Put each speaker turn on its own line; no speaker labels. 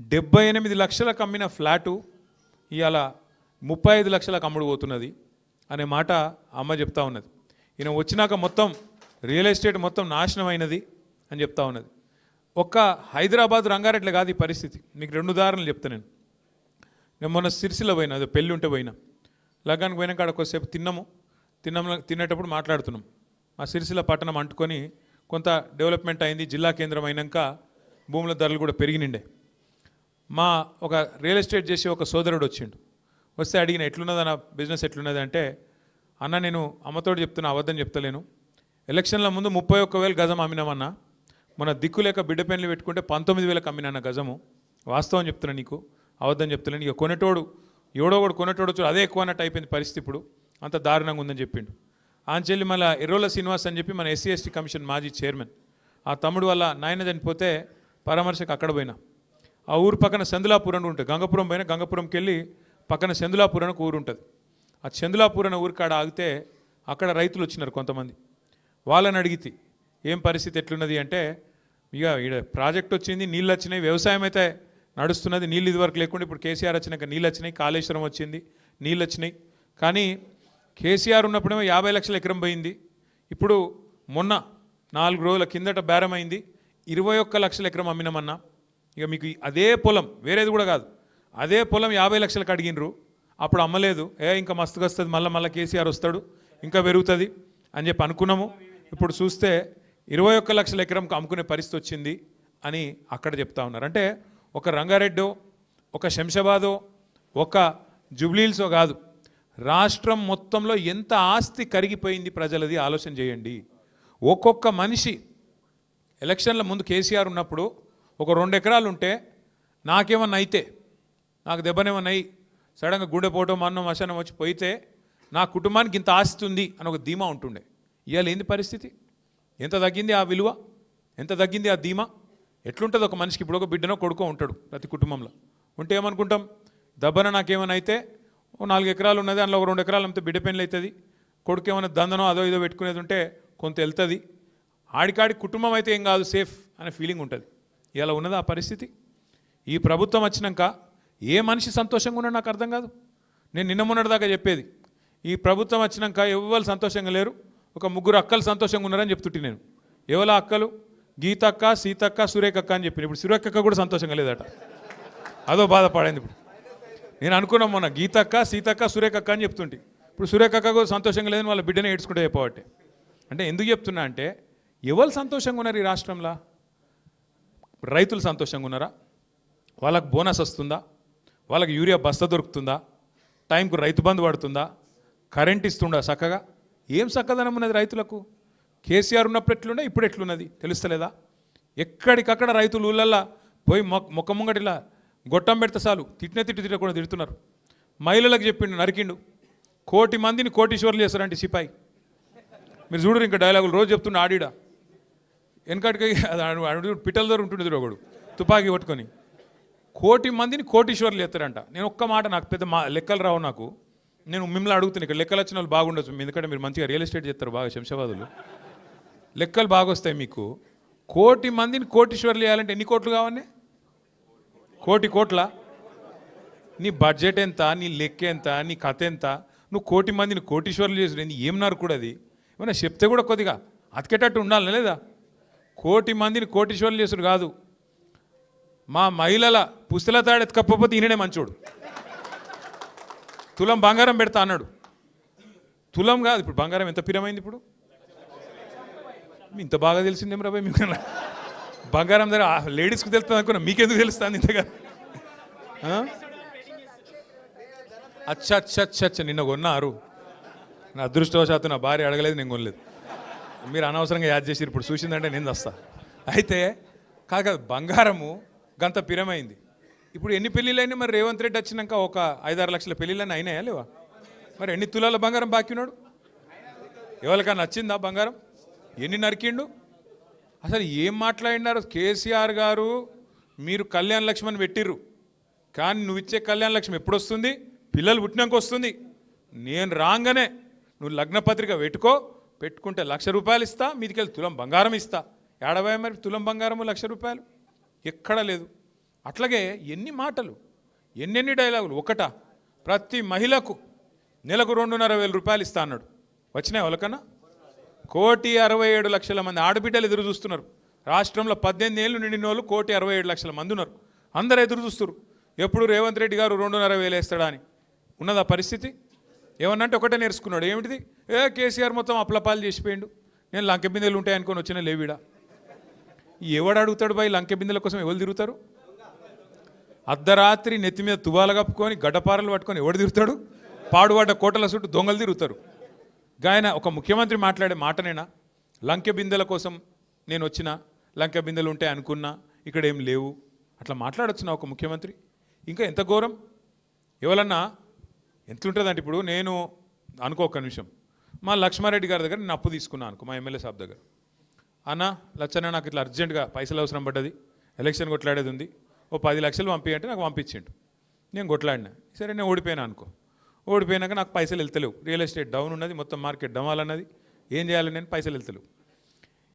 78 లక్షలకు అమ్మిన ఫ్లాటు ఇవాళ 35 లక్షలకు అమ్ముడు పోతున్నది అనే మాట అమ్మ చెప్తా ఉన్నది. ఈయన వచ్చినాక మొత్తం రియల్ ఎస్టేట్ మొత్తం నాశనం అయినది అని చెప్తా ఉన్నది. ఒక్క హైదరాబాద్ రంగారెడ్డిలో కాదు ఈ పరిస్థితి. మీకు 2 ఉదాహరణలు చెప్తా నేను మొన్న సిరిసిల్ల పోయినా, అదే పెళ్ళి ఉంటే పోయినా, లగ్గానికి పోయినాక అక్కడ కొద్దిసేపు తినేటప్పుడు మాట్లాడుతున్నాం. ఆ సిరిసిల్ల పట్టణం అంటుకొని కొంత డెవలప్మెంట్ అయింది, జిల్లా కేంద్రం అయినాక భూముల ధరలు కూడా పెరిగినిండే. మా ఒక రియల్ ఎస్టేట్ చేసి ఒక సోదరుడు వచ్చిండు. వస్తే అడిగిన ఎట్లున్నది అన్న బిజినెస్ ఎట్లున్నది అంటే, అన్న నేను అమ్మతోడు చెప్తున్నా, అబద్ధం చెప్తలేను, ఎలక్షన్ల ముందు 31,000 గజం అమ్మినామన్నా, మన దిక్కులేక బిడ్డ పెన్లు పెట్టుకుంటే 19,000 అమ్మినా గజము. వాస్తవం చెప్తున్నా నీకు, అబద్ధం చెప్తలేను. ఇక కొనేటోడు ఎవడో కూడా కొనేటోడు అదే ఎక్కువ అన్నట్టు అయిపోయింది పరిస్థితి, ఇప్పుడు అంత దారుణంగా ఉందని చెప్పిండు. ఆంచెల్లి మళ్ళీ ఎర్రోల శ్రీనివాస్ అని చెప్పి మన ఎస్సీ ఎస్టీ కమిషన్ మాజీ చైర్మన్, ఆ తమ్ముడు వల్ల నాయన చనిపోతే పరామర్శకు అక్కడ పోయినా. ఆ ఊరు పక్కన సెందులాపూర్ అని ఉంటుంది, గంగపురం పోయినా, గంగపురంకి వెళ్ళి పక్కన సెందులాపూర్ అని ఒక ఊరు ఉంటుంది. ఆ సెందులాపూర్ అనే ఊరికాడ ఆగితే అక్కడ రైతులు వచ్చినారు కొంతమంది. వాళ్ళని అడిగితే ఏం పరిస్థితి ఎట్లున్నది అంటే, ఇక ఇక్కడ ప్రాజెక్ట్ వచ్చింది, నీళ్ళు వచ్చినాయి, వ్యవసాయం అయితే నడుస్తున్నది, నీళ్ళు ఇదివరకు లేకుండా ఇప్పుడు కేసీఆర్ వచ్చినాక నీళ్ళు వచ్చినాయి, కాళేశ్వరం వచ్చింది, నీళ్ళు వచ్చినాయి. కానీ కేసీఆర్ ఉన్నప్పుడేమో 50 లక్షల ఎకరం పోయింది. ఇప్పుడు మొన్న 4 రోజుల కిందట బేరం అయింది, 21 లక్షల ఎకరం అమ్మినామన్నా. ఇక మీకు అదే పొలం, వేరేది కూడా కాదు, అదే పొలం 50 లక్షలకు అడిగినరు, అప్పుడు అమ్మలేదు. ఇంకా మస్తుగా వస్తుంది, మళ్ళీ కేసీఆర్ వస్తాడు, ఇంకా పెరుగుతుంది అని చెప్పి అనుకున్నాము. ఇప్పుడు చూస్తే 21 లక్షల ఎకరంకి అమ్ముకునే పరిస్థితి వచ్చింది అని అక్కడ చెప్తా ఉన్నారు. అంటే ఒక రంగారెడ్డో, ఒక శంషాబాదో, ఒక జుబ్లీహిల్సో కాదు, రాష్ట్రం మొత్తంలో ఎంత ఆస్తి కరిగిపోయింది ప్రజలది ఆలోచన చేయండి. ఒక్కొక్క మనిషి ఎలక్షన్ల ముందు కేసీఆర్ ఉన్నప్పుడు ఒక 2 ఎకరాలు ఉంటే, నాకేమన్నా అయితే, నాకు దెబ్బనేమన్నా అయ్యి సడన్గా గుండె పోవటం అన్నం మశానం వచ్చి పోయితే నా కుటుంబానికి ఇంత ఆస్తి ఉంది అని ఒక ధీమా ఉంటుండే. ఇవాళ ఏంది పరిస్థితి? ఎంత తగ్గింది ఆ విలువ, ఎంత తగ్గింది ఆ ధీమా? ఎట్లుంటుంది ఒక మనిషికి? ఇప్పుడు ఒక బిడ్డనో కొడుకో ఉంటాడు ప్రతి కుటుంబంలో, ఉంటే ఏమనుకుంటాం, దెబ్బన నాకేమైనా అయితే 4 ఎకరాలు ఉన్నది, అందులో ఒక 2 ఎకరాలు అమ్మితే బిడ్డ పెన్లు అవుతుంది, కొడుకు ఏమైనా దందనో అదో ఇదో పెట్టుకునేది ఉంటే కొంత వెళ్తుంది, ఆడికాడి కుటుంబం అయితే ఏం కాదు, సేఫ్ అనే ఫీలింగ్ ఉంటుంది. ఇలా ఉన్నది ఆ పరిస్థితి. ఈ ప్రభుత్వం వచ్చినాక ఏ మనిషి సంతోషంగా ఉన్నాడు నాకు అర్థం కాదు. నేను నిన్న మొన్నటిదాకా చెప్పేది, ఈ ప్రభుత్వం వచ్చినాక ఎవరు సంతోషంగా లేరు, ఒక 3 అక్కలు సంతోషంగా ఉన్నారని చెప్తుంటే నేను. ఎవరు అక్కలు? గీతక్క, సీతక్క, సురేఖక్క అని చెప్పిన. ఇప్పుడు సురేఖక్క కూడా సంతోషంగా లేదట, అదో బాధపడింది. ఇప్పుడు నేను అనుకున్నాం మొన్న గీతక్క, సీతక్క, సురేఖక్క అని చెప్తుంటే, ఇప్పుడు సురేఖక్క కూడా సంతోషంగా లేదని వాళ్ళ బిడ్డనే ఏడ్చుకుంటే చెప్పబట్టే. అంటే ఎందుకు చెప్తున్నా అంటే, ఎవరు సంతోషంగా ఉన్నారు ఈ రాష్ట్రంలో? రైతులు సంతోషంగా ఉన్నారా? వాళ్ళకు బోనస్ వస్తుందా? వాళ్ళకి యూరియా బస్తా దొరుకుతుందా? టైంకు రైతు బంధు పడుతుందా? కరెంట్ ఇస్తుండా చక్కగా? ఏం చక్కదనం ఉన్నది రైతులకు? కేసీఆర్ ఉన్నప్పుడు ఎట్లుండే, ఇప్పుడు ఎట్లున్నది తెలుస్తలేదా? ఎక్కడికక్కడ రైతులు ఊళ్ళల్లో పోయి మొక్క ముంగటిలా గొట్టం పెడితే చాలు తిట్టకుండా తిడుతున్నారు. మహిళలకు చెప్పిండు, నరికిండు. 1,000,000 మందిని కోటీశ్వర్లు చేస్తారంటే సిపాయి. మీరు చూడరు ఇంకా డైలాగులు రోజు చెప్తుండే ఆడిడా. వెనకటికి పిట్టల దగ్గర ఉంటుండే ఒకడు తుపాకీ కొట్టుకొని 1,000,000 మందిని కోటీశ్వర్లు చేస్తారంట. నేను ఒక్క మాట, నాకు పెద్ద లెక్కలు రావు నాకు, నేను మిమ్మల్ని అడుగుతున్నాను, ఇక్కడ లెక్కలు వచ్చిన వాళ్ళు బాగుండొచ్చు, ఎందుకంటే మీరు మంచిగా రియల్ ఎస్టేట్ చేస్తారు బాగా, శంషాబాదులు లెక్కలు బాగా వస్తాయి మీకు. 1,000,000 మందిని కోటీశ్వర్లు చేయాలంటే ఎన్ని కోట్లు కావాలి? 1,000,000 కోట్ల? నీ బడ్జెట్ ఎంత, నీ లెక్క ఎంత, నీ కథ ఎంత? నువ్వు 1,000,000 మందిని కోటీశ్వర్లు చేసి ఏం నరుకుడు అది? ఏమన్నా చెప్తే కూడా కొద్దిగా అతికేటట్టు ఉండాలి లేదా? 1,000,000 మందిని కోటీశ్వర్లు చేసుడు కాదు, మా మహిళల పుస్తల తాడు ఎత్తుకపోతే ఈయననే మంచోడు. తులం బంగారం పెడతా అన్నాడు. తులం కాదు, ఇప్పుడు బంగారం ఎంత పిరమైంది ఇప్పుడు? ఇంత బాగా తెలిసిందేం రాబాయ్ మీకు? బంగారం దగ్గర లేడీస్కి తెలుస్తుంది అనుకున్నా, మీకెందుకు తెలుస్తుంది ఇంతగా? అచ్చ నిన్న కొన్నారు. నా అదృష్టవశాత్తు నా భార్య అడగలేదు, నేను కొనలేదు. మీరు అనవసరంగా యాద్ చేసి ఇప్పుడు చూసిందంటే నేను వస్తా. అయితే కాక బంగారము గంత పిరమైంది. ఇప్పుడు ఎన్ని పెళ్ళిళ్ళైనా మరి రేవంత్ రెడ్డి వచ్చినాక ఒక 5-6 లక్షల పెళ్ళిళ్ళని అయినాయా లేవా? మరి ఎన్ని తులాల బంగారం బాకీ ఉన్నాడు? ఎవరికైనా నచ్చిందా బంగారం? ఎన్ని నరికిండు? అసలు ఏం మాట్లాడినారు? కేసీఆర్ గారు మీరు కళ్యాణ లక్ష్మి పెట్టిర్రు, కానీ నువ్వు ఇచ్చే కళ్యాణ లక్ష్మి ఎప్పుడు వస్తుంది? పిల్లలు పుట్టినాక వస్తుంది. నేను రాగానే నువ్వు లగ్నపత్రిక పెట్టుకుంటే ₹1,00,000 ఇస్తా, మీదికెళ్ళి తులం బంగారం ఇస్తా. ఏడవే మరి తులం బంగారము ₹1,00,000? ఎక్కడా లేదు. అట్లాగే ఎన్ని మాటలు, ఎన్నెన్ని డైలాగులు. ఒకటా, ప్రతి మహిళకు నెలకు 2,500,000 రూపాయలు ఇస్తా అన్నాడు. వచ్చినాయి వాళ్ళకన్నా? 1,67,00,000 మంది ఆడబిడ్డలు ఎదురు చూస్తున్నారు. రాష్ట్రంలో 18 ఏళ్ళు నిండిన వాళ్ళు 1,67,00,000 మంది ఉన్నారు. అందరూ ఎదురు చూస్తున్నారు ఎప్పుడు రేవంత్ రెడ్డి గారు 2,500,000 వేస్తాడా అని. ఉన్నదా పరిస్థితి? ఏమన్నంటే ఒకటే నేర్చుకున్నాడు. ఏమిటిది? కేసీఆర్ మొత్తం అప్లపాలు చేసిపోయిండు, నేను లంకె బిందెలు ఉంటాయి అనుకొని వచ్చిన లేవిడా. ఎవడు అడుగుతాడు బాయ్? లంకె బిందెల కోసం ఎవరు తిరుగుతారు? అర్ధరాత్రి నెత్తి మీద తువాల కప్పుకొని గడ్డపారలు పట్టుకొని ఎవడు తిరుగుతాడు? పాడువాడ కోటల చుట్టూ దొంగలు తిరుగుతారు. గాయన ఒక ముఖ్యమంత్రి మాట్లాడే మాటనేనా? లంకె బిందెల కోసం నేను వచ్చిన, లంకె బిందెలు ఉంటాయి అనుకున్నా, ఇక్కడ ఏం లేవు, అట్లా మాట్లాడొచ్చునా ఒక ముఖ్యమంత్రి? ఇంకా ఎంత ఘోరం! ఎవరన్నా ఎంతుంటుందంటే, ఇప్పుడు నేను ఒక్క నిమిషం, మా లక్ష్మారెడ్డి గారి దగ్గర నేను అప్పు తీసుకున్నాను అనుకో, మా ఎమ్మెల్యే సాబ్ దగ్గర. అన్న లచ్చన్న, నాకు ఇట్లా అర్జెంటుగా పైసలు అవసరం పడ్డది, ఎలక్షన్ కొట్లాడేది ఉంది, ఓ 10 లక్షలు పంపించంటే నాకు పంపించిండు. నేను కొట్లాడినా, సరే నేను ఓడిపోయినా అనుకో. ఓడిపోయినాక నాకు పైసలు వెళ్తలేవు, రియల్ ఎస్టేట్ డౌన్ ఉన్నది, మొత్తం మార్కెట్ డమాల్ అన్నది, ఏం చేయాలి నేను? పైసలు వెళ్తలేవు.